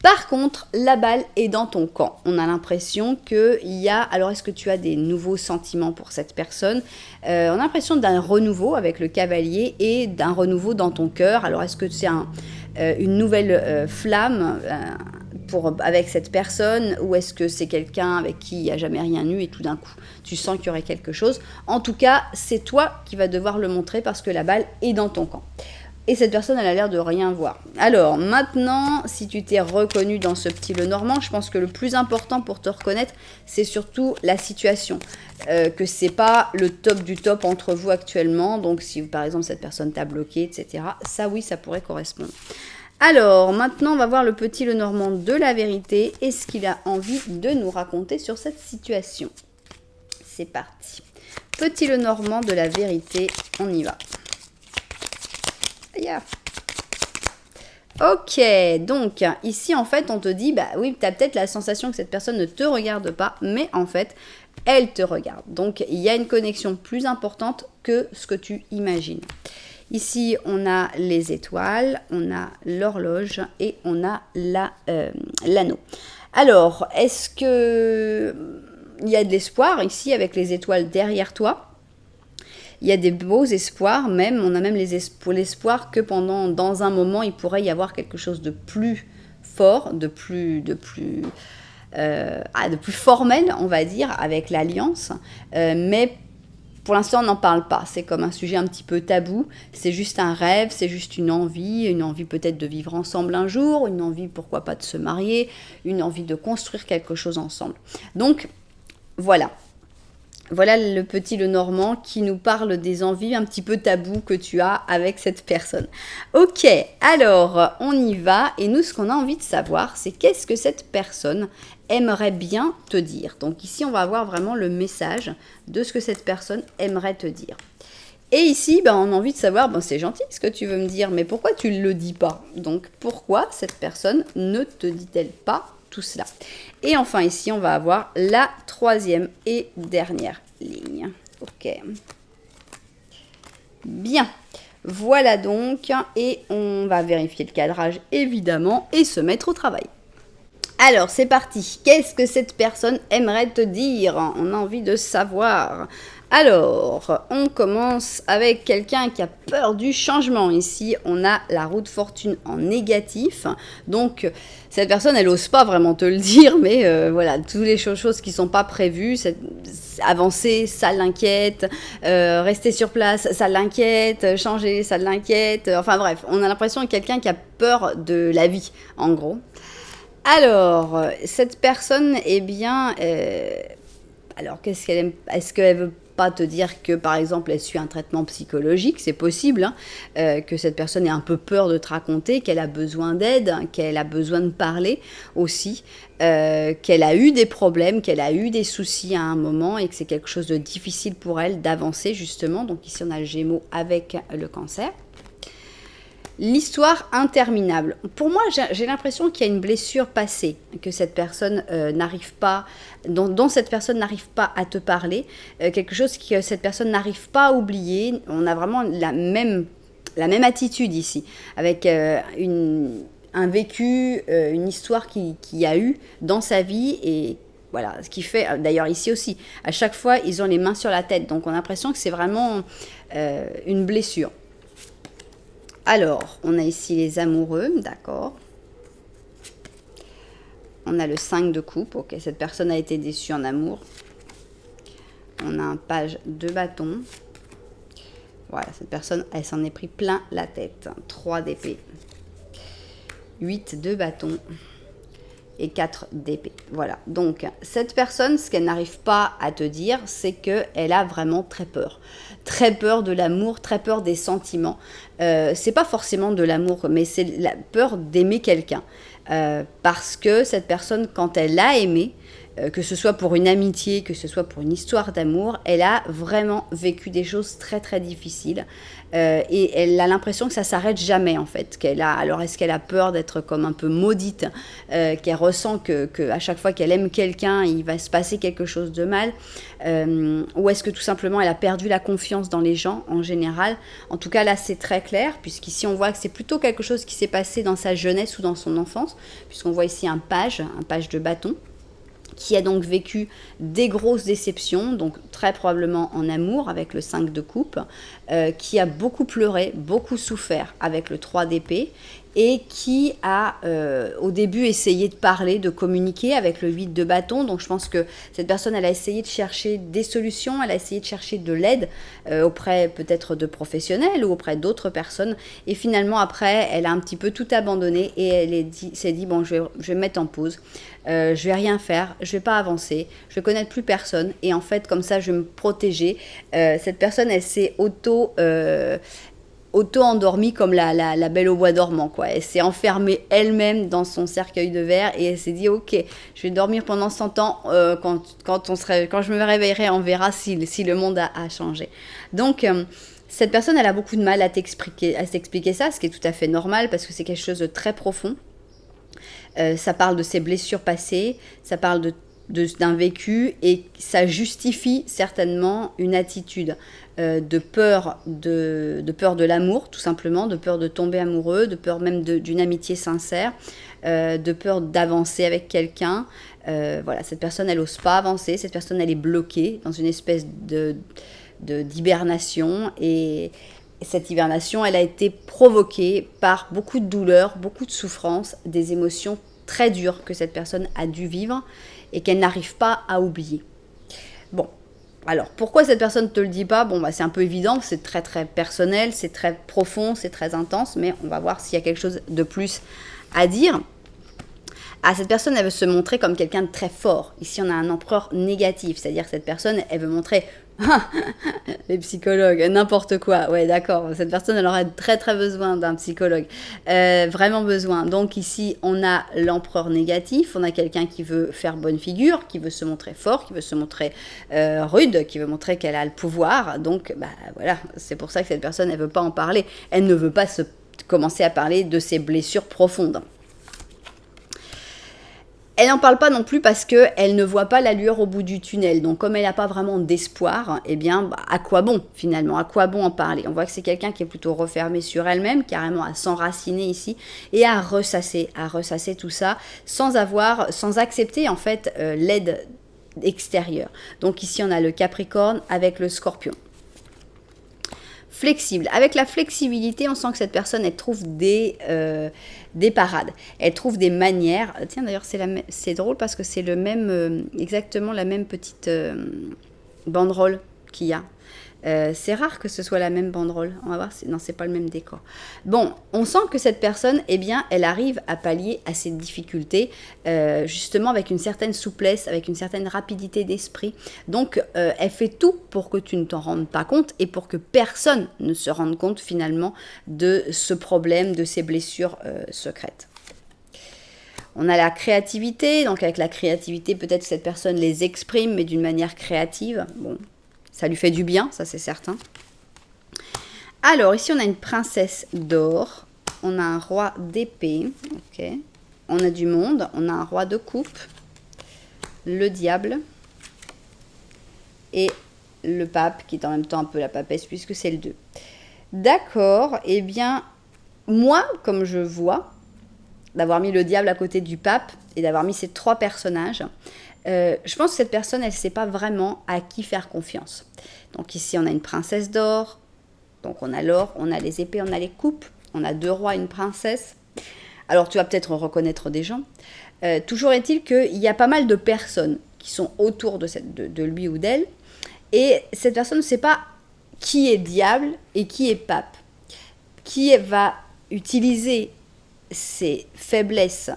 Par contre, la balle est dans ton camp. On a l'impression qu'il y a... Alors, est-ce que tu as des nouveaux sentiments pour cette personne? On a l'impression d'un renouveau avec le cavalier et d'un renouveau dans ton cœur. Alors, est-ce que c'est une nouvelle flamme avec cette personne, ou est-ce que c'est quelqu'un avec qui il n'y a jamais rien eu et tout d'un coup tu sens qu'il y aurait quelque chose? En tout cas, c'est toi qui vas devoir le montrer parce que la balle est dans ton camp. Et cette personne, elle a l'air de rien voir. Alors, maintenant, si tu t'es reconnu dans ce petit Lenormand, je pense que le plus important pour te reconnaître, c'est surtout la situation. Que c'est pas le top du top entre vous actuellement. Donc, si par exemple, cette personne t'a bloqué, etc. Ça, oui, ça pourrait correspondre. Alors, maintenant, on va voir le petit Lenormand de la vérité et ce qu'il a envie de nous raconter sur cette situation. C'est parti. Petit Lenormand de la vérité, on y va. Yeah. Ok, donc ici en fait on te dit, bah oui, tu as peut-être la sensation que cette personne ne te regarde pas, mais en fait elle te regarde. Donc il y a une connexion plus importante que ce que tu imagines. Ici on a les étoiles, on a l'horloge et on a l'anneau. Alors, est-ce que il y a de l'espoir ici avec les étoiles derrière toi? Il y a des beaux espoirs, même, on a même l'espoir que dans un moment, il pourrait y avoir quelque chose de plus fort, de plus formel, on va dire, avec l'alliance. Mais pour l'instant, on n'en parle pas. C'est comme un sujet un petit peu tabou. C'est juste un rêve, c'est juste une envie peut-être de vivre ensemble un jour, une envie, pourquoi pas, de se marier, une envie de construire quelque chose ensemble. Donc, voilà. Voilà le petit Lenormand qui nous parle des envies un petit peu tabous que tu as avec cette personne. Ok, alors on y va et nous ce qu'on a envie de savoir c'est qu'est-ce que cette personne aimerait bien te dire. Donc ici on va avoir vraiment le message de ce que cette personne aimerait te dire. Et ici on a envie de savoir, c'est gentil ce que tu veux me dire, mais pourquoi tu ne le dis pas? Donc pourquoi cette personne ne te dit-elle pas tout cela? Et enfin ici on va avoir la troisième et dernière ligne. Ok. Bien. Voilà donc, et on va vérifier le cadrage évidemment et se mettre au travail. Alors c'est parti, qu'est-ce que cette personne aimerait te dire? On a envie de savoir. Alors, on commence avec quelqu'un qui a peur du changement. Ici, on a la roue de fortune en négatif. Donc, cette personne, elle n'ose pas vraiment te le dire, mais voilà, toutes les choses qui ne sont pas prévues, avancer, ça l'inquiète, rester sur place, ça l'inquiète, changer, ça l'inquiète. Enfin bref, on a l'impression de quelqu'un qui a peur de la vie, en gros. Alors, cette personne, alors qu'est-ce qu'elle aime? Est-ce qu'elle veut pas te dire que, par exemple, elle suit un traitement psychologique? C'est possible, que cette personne ait un peu peur de te raconter, qu'elle a besoin d'aide, qu'elle a besoin de parler aussi, qu'elle a eu des problèmes, qu'elle a eu des soucis à un moment et que c'est quelque chose de difficile pour elle d'avancer, justement. Donc ici, on a le Gémeaux avec le Cancer. L'histoire interminable. Pour moi, j'ai l'impression qu'il y a une blessure passée, que cette personne n'arrive pas, dont cette personne n'arrive pas à te parler, quelque chose que cette personne n'arrive pas à oublier. On a vraiment la même attitude ici, avec un vécu, une histoire qu'il a eu dans sa vie et voilà, ce qui fait, d'ailleurs ici aussi, à chaque fois, ils ont les mains sur la tête. Donc on a l'impression que c'est vraiment une blessure. Alors, on a ici les amoureux, d'accord. On a le 5 de coupe, ok, cette personne a été déçue en amour. On a un page de bâton. Voilà, cette personne, elle s'en est pris plein la tête. 3 d'épée. 8 de bâton. Et 4 d'épée. Voilà, donc cette personne, ce qu'elle n'arrive pas à te dire, c'est qu'elle a vraiment très peur. Très peur de l'amour, très peur des sentiments. C'est pas forcément de l'amour, mais c'est la peur d'aimer quelqu'un. Parce que cette personne, quand elle a aimé, que ce soit pour une amitié, que ce soit pour une histoire d'amour, elle a vraiment vécu des choses très très difficiles et elle a l'impression que ça s'arrête jamais en fait. Alors est-ce qu'elle a peur d'être comme un peu maudite, qu'elle ressent que à chaque fois qu'elle aime quelqu'un, il va se passer quelque chose de mal, ou est-ce que tout simplement elle a perdu la confiance dans les gens en général? En tout cas là c'est très clair, puisqu'ici on voit que c'est plutôt quelque chose qui s'est passé dans sa jeunesse ou dans son enfance, puisqu'on voit ici un page de bâton, qui a donc vécu des grosses déceptions, donc très probablement en amour avec le 5 de coupe, qui a beaucoup pleuré, beaucoup souffert avec le 3 d'épée, et qui a au début essayé de parler, de communiquer avec le 8 de bâton. Donc je pense que cette personne, elle a essayé de chercher des solutions, elle a essayé de chercher de l'aide auprès peut-être de professionnels ou auprès d'autres personnes. Et finalement, après, elle a un petit peu tout abandonné et elle s'est dit, bon, je vais me mettre en pause. Je vais rien faire, je vais pas avancer, je vais connaître plus personne et en fait comme ça je vais me protéger. Cette personne elle s'est auto-endormie comme la belle au bois dormant quoi. Elle s'est enfermée elle-même dans son cercueil de verre et elle s'est dit ok, je vais dormir pendant 100 ans, quand je me réveillerai on verra si le monde a changé. Donc Cette personne, elle a beaucoup de mal à t'expliquer ça, ce qui est tout à fait normal parce que c'est quelque chose de très profond. Ça parle de ses blessures passées, ça parle d'un vécu et ça justifie certainement une attitude de peur de l'amour, tout simplement, de peur de tomber amoureux, de peur même d'une amitié sincère, de peur d'avancer avec quelqu'un. Voilà, cette personne, elle n'ose pas avancer, cette personne, elle est bloquée dans une espèce d'hibernation et cette hibernation, elle a été provoquée par beaucoup de douleurs, beaucoup de souffrances, des émotions très dures que cette personne a dû vivre et qu'elle n'arrive pas à oublier. Bon, alors pourquoi cette personne ne te le dit pas? Bon, bah, c'est un peu évident, c'est très très personnel, c'est très profond, c'est très intense, mais on va voir s'il y a quelque chose de plus à dire. Ah, cette personne, elle veut se montrer comme quelqu'un de très fort. Ici, on a un empereur négatif, c'est-à-dire que cette personne, elle veut montrer les psychologues, n'importe quoi. Ouais, d'accord. Cette personne, elle aurait très, très besoin d'un psychologue. Vraiment besoin. Donc ici, on a l'empereur négatif. On a quelqu'un qui veut faire bonne figure, qui veut se montrer fort, qui veut se montrer rude, qui veut montrer qu'elle a le pouvoir. Donc, bah voilà, c'est pour ça que cette personne, elle veut pas en parler. Elle ne veut pas commencer à parler de ses blessures profondes. Elle n'en parle pas non plus parce qu'elle ne voit pas la lueur au bout du tunnel. Donc comme elle n'a pas vraiment d'espoir, eh bien, bah, à quoi bon finalement? À quoi bon en parler? On voit que c'est quelqu'un qui est plutôt refermé sur elle-même, carrément à s'enraciner ici, et à ressasser tout ça, sans accepter en fait l'aide extérieure. Donc ici on a le Capricorne avec le Scorpion. Flexible. Avec la flexibilité, on sent que cette personne, elle trouve des parades. Elle trouve des manières. Tiens, d'ailleurs, c'est drôle parce que c'est le même, exactement la même petite banderole qu'il y a. C'est rare que ce soit la même banderole. On va voir. Non, c'est pas le même décor. Bon, on sent que cette personne, eh bien, elle arrive à pallier à ses difficultés, justement avec une certaine souplesse, avec une certaine rapidité d'esprit. Donc, elle fait tout pour que tu ne t'en rendes pas compte et pour que personne ne se rende compte finalement de ce problème, de ces blessures secrètes. On a la créativité. Donc, avec la créativité, peut-être que cette personne les exprime, mais d'une manière créative. Bon. Ça lui fait du bien, ça c'est certain. Alors, ici, on a une princesse d'or. On a un roi d'épée. Ok. On a du monde. On a un roi de coupe. Le diable. Et le pape, qui est en même temps un peu la papesse, puisque c'est le 2. D'accord. Eh bien, moi, comme je vois, d'avoir mis le diable à côté du pape et d'avoir mis ces 3 personnages, je pense que cette personne, elle ne sait pas vraiment à qui faire confiance. Donc ici, on a une princesse d'or. Donc on a l'or, on a les épées, on a les coupes. On a 2 rois et une princesse. Alors tu vas peut-être reconnaître des gens. Toujours est-il qu'il y a pas mal de personnes qui sont autour de lui ou d'elle. Et cette personne ne sait pas qui est diable et qui est pape. Qui va utiliser ses faiblesses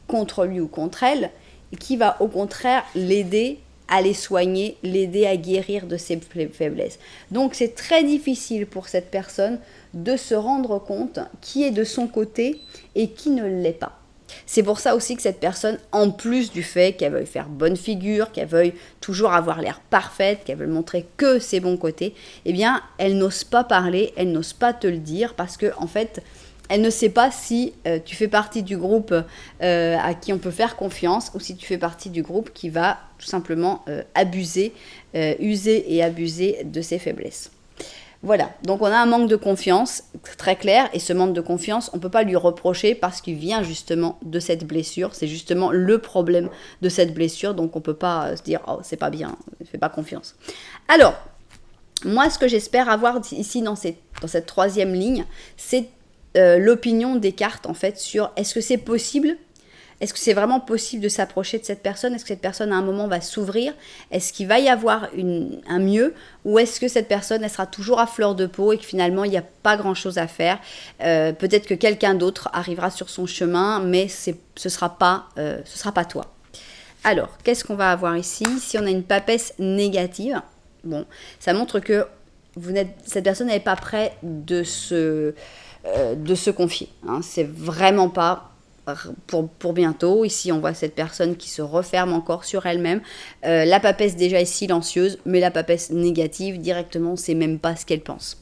contre lui ou contre elle, et qui va au contraire l'aider à les soigner, l'aider à guérir de ses faiblesses. Donc c'est très difficile pour cette personne de se rendre compte qui est de son côté et qui ne l'est pas. C'est pour ça aussi que cette personne, en plus du fait qu'elle veuille faire bonne figure, qu'elle veuille toujours avoir l'air parfaite, qu'elle veuille montrer que ses bons côtés, eh bien elle n'ose pas parler, elle n'ose pas te le dire parce que en fait, elle ne sait pas si tu fais partie du groupe à qui on peut faire confiance ou si tu fais partie du groupe qui va tout simplement user et abuser de ses faiblesses. Voilà, donc on a un manque de confiance très clair et ce manque de confiance, on ne peut pas lui reprocher parce qu'il vient justement de cette blessure. C'est justement le problème de cette blessure, donc on ne peut pas se dire « Oh, c'est pas bien, ne fais pas confiance ». Alors, moi, ce que j'espère avoir ici dans cette 3e ligne, c'est l'opinion des cartes en fait sur est-ce que c'est possible, est-ce que c'est vraiment possible de s'approcher de cette personne, est-ce que cette personne à un moment va s'ouvrir, est-ce qu'il va y avoir un mieux ou est-ce que cette personne elle sera toujours à fleur de peau et que finalement il n'y a pas grand chose à faire, peut-être que quelqu'un d'autre arrivera sur son chemin mais ce sera pas toi. Alors qu'est-ce qu'on va avoir ici? Si on a une papesse négative, bon, ça montre que cette personne n'est pas prête de se confier. Hein. C'est vraiment pas pour bientôt. Ici, on voit cette personne qui se referme encore sur elle-même. La papesse déjà est silencieuse, mais la papesse négative, directement, on ne sait même pas ce qu'elle pense.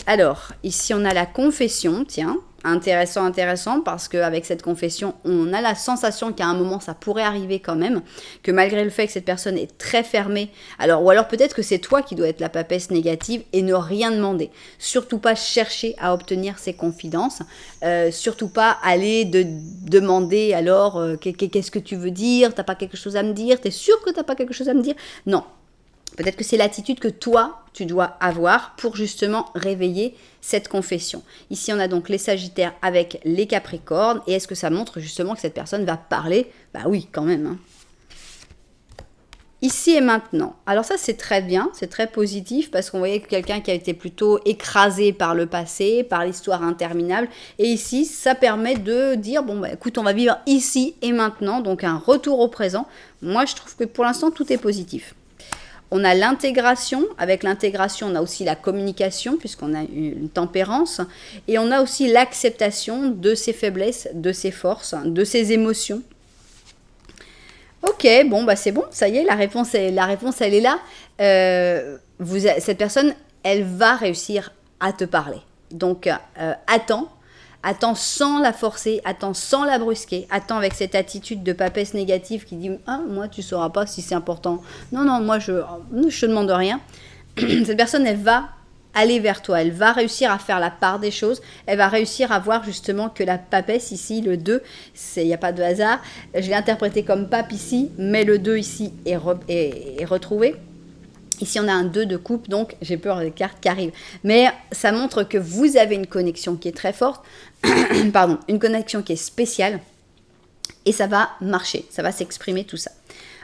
Alors, ici, on a la confession, tiens. Intéressant, parce qu'avec cette confession, on a la sensation qu'à un moment, ça pourrait arriver quand même, que malgré le fait que cette personne est très fermée, ou alors peut-être que c'est toi qui dois être la papesse négative et ne rien demander. Surtout pas chercher à obtenir ses confidences, surtout pas aller demander alors, qu'est-ce que tu veux dire, t'as pas quelque chose à me dire, t'es sûr que t'as pas quelque chose à me dire? Non. Peut-être que c'est l'attitude que toi, tu dois avoir pour justement réveiller cette confession. Ici, on a donc les Sagittaires avec les Capricornes. Et est-ce que ça montre justement que cette personne va parler? Bah oui, quand même. Hein. Ici et maintenant. Alors ça, c'est très bien, c'est très positif parce qu'on voyait que quelqu'un qui a été plutôt écrasé par le passé, par l'histoire interminable. Et ici, ça permet de dire, bon, bah, écoute, on va vivre ici et maintenant, donc un retour au présent. Moi, je trouve que pour l'instant, tout est positif. On a l'intégration. Avec l'intégration, on a aussi la communication, puisqu'on a une tempérance. Et on a aussi l'acceptation de ses faiblesses, de ses forces, de ses émotions. Ok, bon, bah c'est bon, ça y est, la réponse elle est là. Cette personne, elle va réussir à te parler. Donc, attends sans la forcer, attends sans la brusquer, attends avec cette attitude de papesse négative qui dit « Ah, moi, tu sauras pas si c'est important. Non, moi, je te demande rien. » Cette personne, elle va aller vers toi, elle va réussir à faire la part des choses, elle va réussir à voir justement que la papesse ici, le 2, il n'y a pas de hasard, je l'ai interprété comme pape ici, mais le 2 ici est retrouvé. Ici, on a un 2 de coupe, donc j'ai peur des cartes qui arrivent. Mais ça montre que vous avez une connexion qui est très forte, pardon, une connexion qui est spéciale, et ça va marcher, ça va s'exprimer tout ça.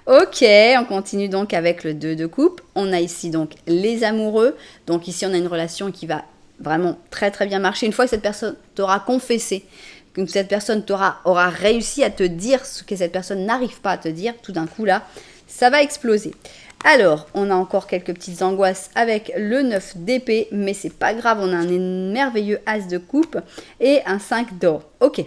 Ok, on continue donc avec le 2 de coupe. On a ici donc les amoureux. Donc ici, on a une relation qui va vraiment très très bien marcher. Une fois que cette personne t'aura confessé, que cette personne aura réussi à te dire ce que cette personne n'arrive pas à te dire, tout d'un coup là, ça va exploser. Alors, on a encore quelques petites angoisses avec le 9 d'épée, mais c'est pas grave, on a un merveilleux as de coupe et un 5 d'or. Ok.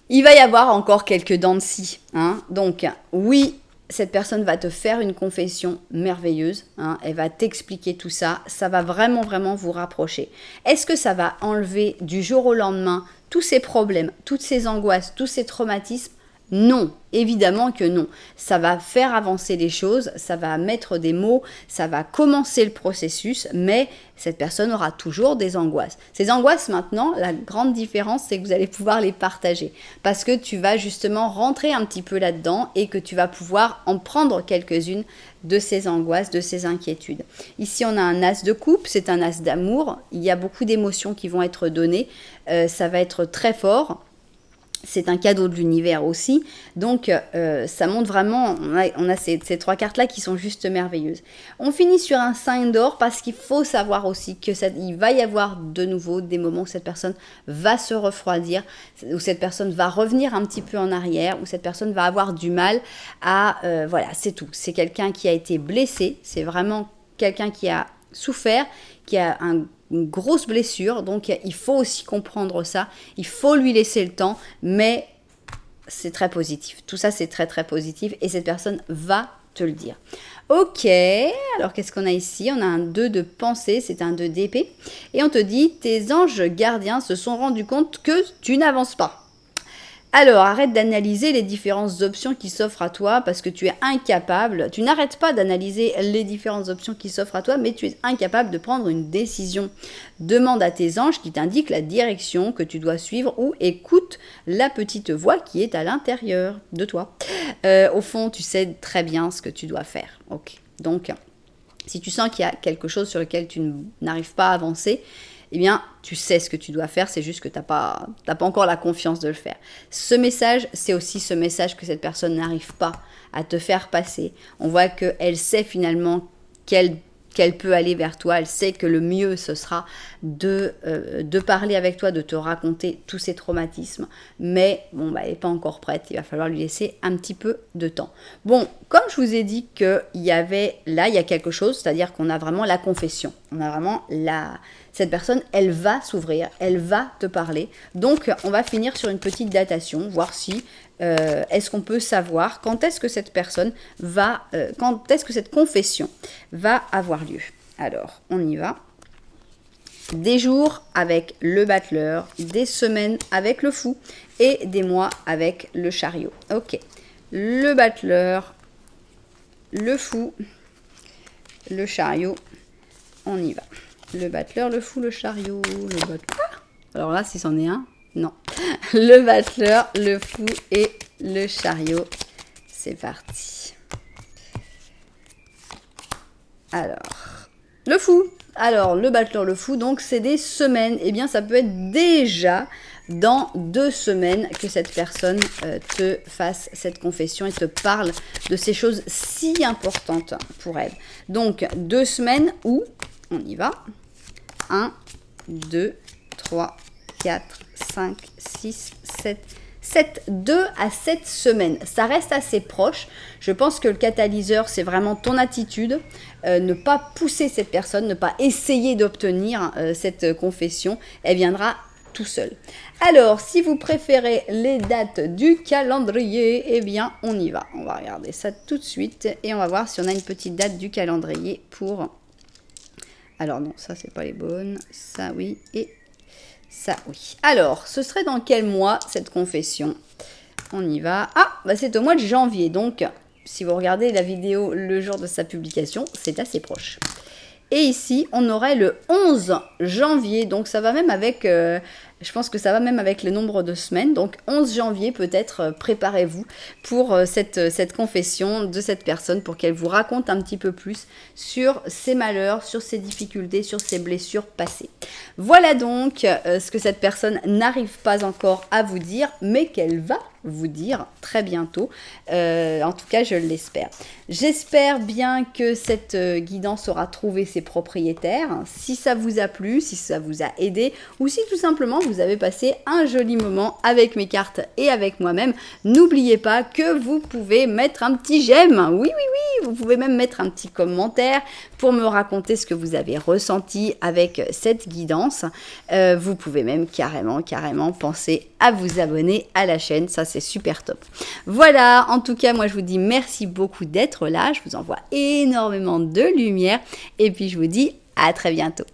Il va y avoir encore quelques dents de scie. Hein. Donc, oui, cette personne va te faire une confession merveilleuse. Hein. Elle va t'expliquer tout ça. Ça va vraiment, vraiment vous rapprocher. Est-ce que ça va enlever du jour au lendemain tous ces problèmes, toutes ces angoisses, tous ces traumatismes? Non, évidemment que non. Ça va faire avancer les choses, ça va mettre des mots, ça va commencer le processus, mais cette personne aura toujours des angoisses. Ces angoisses maintenant, la grande différence, c'est que vous allez pouvoir les partager parce que tu vas justement rentrer un petit peu là-dedans et que tu vas pouvoir en prendre quelques-unes de ces angoisses, de ces inquiétudes. Ici, on a un as de coupe, c'est un as d'amour. Il y a beaucoup d'émotions qui vont être données. Ça va être très fort. C'est un cadeau de l'univers aussi. Donc, ça montre vraiment, on a ces trois cartes-là qui sont juste merveilleuses. On finit sur un 5 d'or parce qu'il faut savoir aussi qu'il va y avoir de nouveau des moments où cette personne va se refroidir, où cette personne va revenir un petit peu en arrière, où cette personne va avoir du mal à... voilà, c'est tout. C'est quelqu'un qui a été blessé, c'est vraiment quelqu'un qui a souffert, qui a une grosse blessure, donc il faut aussi comprendre ça, il faut lui laisser le temps, mais c'est très positif. Tout ça, c'est très très positif et cette personne va te le dire. Ok, alors qu'est-ce qu'on a ici? On a un 2 de pensée, c'est un 2 d'épée, et on te dit, tes anges gardiens se sont rendus compte que tu n'avances pas. Alors, arrête d'analyser les différentes options qui s'offrent à toi parce que tu es incapable, tu n'arrêtes pas d'analyser les différentes options qui s'offrent à toi, mais tu es incapable de prendre une décision. Demande à tes anges qui t'indiquent la direction que tu dois suivre ou écoute la petite voix qui est à l'intérieur de toi. Au fond, tu sais très bien ce que tu dois faire. Ok. Donc, si tu sens qu'il y a quelque chose sur lequel tu n'arrives pas à avancer, eh bien, tu sais ce que tu dois faire, c'est juste que tu n'as pas encore la confiance de le faire. Ce message, c'est aussi ce message que cette personne n'arrive pas à te faire passer. On voit qu'elle sait finalement qu'elle qu'elle peut aller vers toi, elle sait que le mieux ce sera de parler avec toi, de te raconter tous ces traumatismes, mais bon, bah, elle n'est pas encore prête, il va falloir lui laisser un petit peu de temps. Bon, comme je vous ai dit qu'il y avait, là il y a quelque chose, c'est-à-dire qu'on a vraiment la confession, on a vraiment cette personne, elle va s'ouvrir, elle va te parler, donc on va finir sur une petite datation, voir si est-ce qu'on peut savoir quand est-ce que cette personne va, quand est-ce que cette confession va avoir lieu. Alors, on y va. Des jours avec le battleur, des semaines avec le fou et des mois avec le chariot. Ok, le battleur, le fou, le chariot, on y va. Le battleur, le fou, le chariot, le battleur. Alors là, si c'en est un, non. Le battleur, le fou et le chariot. C'est parti. Alors, le fou. Alors, le battleur, le fou, donc c'est des semaines. Eh bien, ça peut être déjà dans 2 semaines que cette personne te fasse cette confession et te parle de ces choses si importantes pour elle. Donc, 2 semaines où, on y va, 1, 2, 3, 4, 5, 6, 7, 2 à 7 semaines. Ça reste assez proche. Je pense que le catalyseur, c'est vraiment ton attitude. Ne pas pousser cette personne, ne pas essayer d'obtenir cette confession. Elle viendra tout seul. Alors, si vous préférez les dates du calendrier, eh bien, on y va. On va regarder ça tout de suite et on va voir si on a une petite date du calendrier pour... Alors non, ça, c'est pas les bonnes. Ça, oui. Et ça, oui. Alors, ce serait dans quel mois, cette confession? On y va. Ah, bah c'est au mois de janvier. Donc, si vous regardez la vidéo le jour de sa publication, c'est assez proche. Et ici, on aurait le 11 janvier. Donc, ça va même avec... je pense que ça va même avec le nombre de semaines. Donc, 11 janvier, peut-être, préparez-vous pour cette confession de cette personne, pour qu'elle vous raconte un petit peu plus sur ses malheurs, sur ses difficultés, sur ses blessures passées. Voilà donc ce que cette personne n'arrive pas encore à vous dire, mais qu'elle va vous dire très bientôt. En tout cas, je l'espère. J'espère bien que cette guidance aura trouvé ses propriétaires. Si ça vous a plu, si ça vous a aidé, ou si tout simplement vous avez passé un joli moment avec mes cartes et avec moi-même, n'oubliez pas que vous pouvez mettre un petit j'aime. Oui, oui, oui, vous pouvez même mettre un petit commentaire pour me raconter ce que vous avez ressenti avec cette guidance. Vous pouvez même carrément penser à vous abonner à la chaîne. Ça, c'est super top. Voilà, en tout cas, moi, je vous dis merci beaucoup d'être là. Je vous envoie énormément de lumière. Et puis, je vous dis à très bientôt.